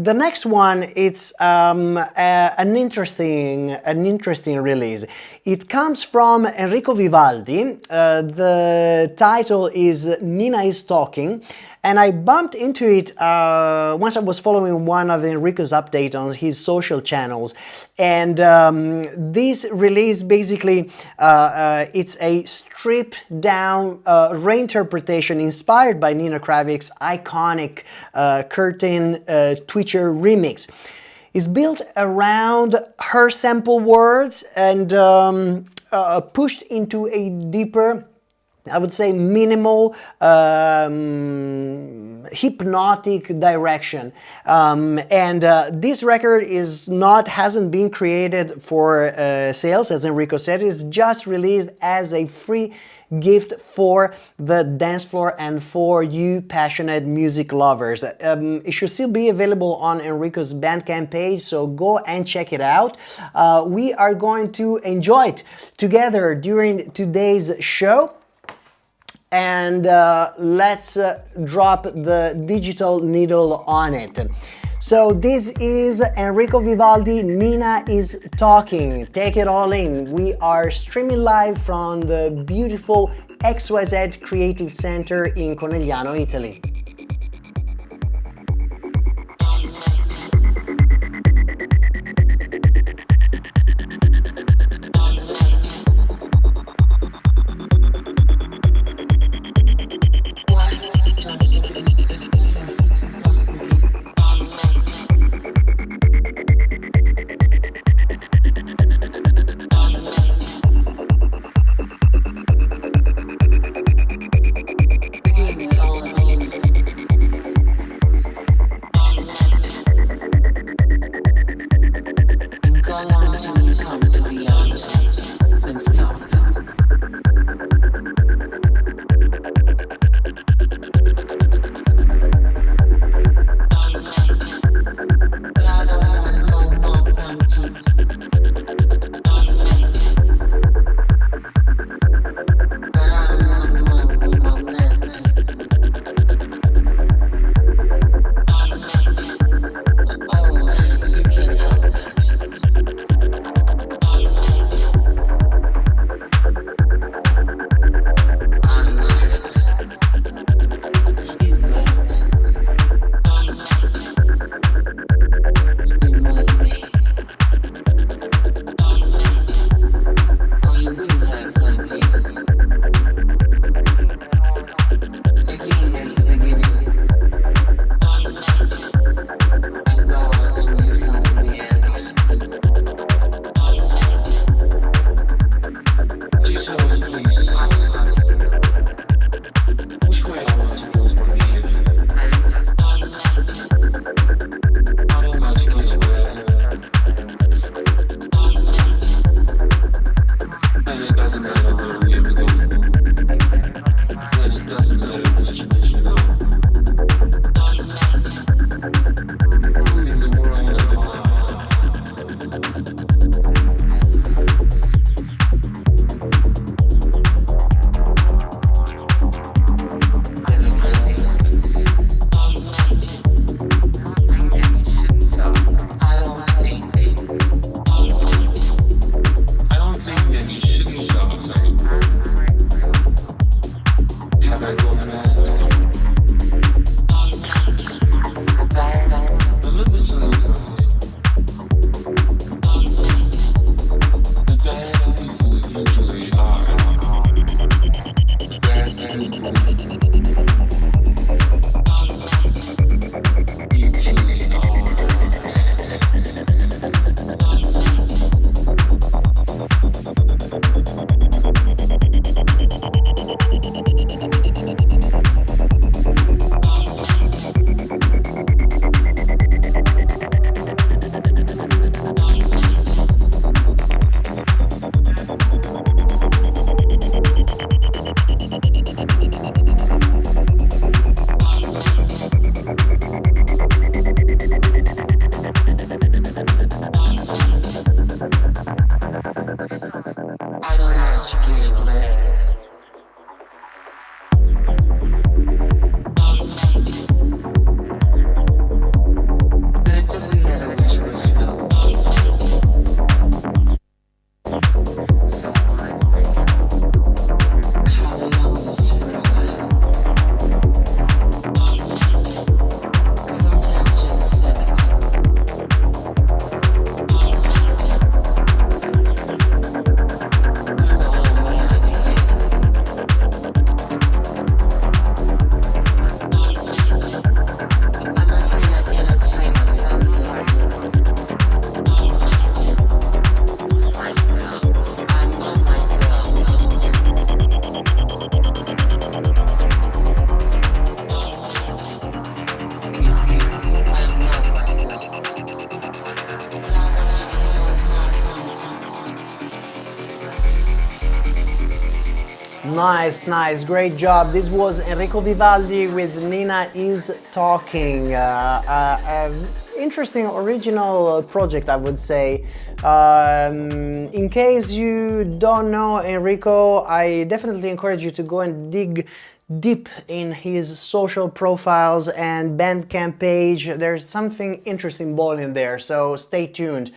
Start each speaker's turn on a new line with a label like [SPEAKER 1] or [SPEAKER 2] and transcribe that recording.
[SPEAKER 1] The next one, it's an interesting release. It comes from Enrico Vivaldi. The title is Nina is Talking, and I bumped into it once I was following one of Enrico's updates on his social channels. And this release basically, it's a stripped down reinterpretation inspired by Nina Kravik's iconic Curtain Twitcher remix. It's built around her sample words and pushed into a deeper, I would say, minimal, hypnotic direction. This record hasn't been created for sales, as Enrico said. It's just released as a free gift for the dance floor and for you passionate music lovers. It should still be available on Enrico's Bandcamp page, so go and check it out. We are going to enjoy it together during today's show. And let's drop the digital needle on it. So this is Enrico Vivaldi, Nina is Talking. Take it all in. We are streaming live from the beautiful XYZ Creative Center in Conegliano, Italy.
[SPEAKER 2] Begin all
[SPEAKER 1] Nice, nice, great job. This was Enrico Vivaldi with Nina is Talking. Interesting, original project, I would say. In case you don't know Enrico, I definitely encourage you to go and dig deep in his social profiles and Bandcamp page. There's something interesting boiling there, so stay tuned.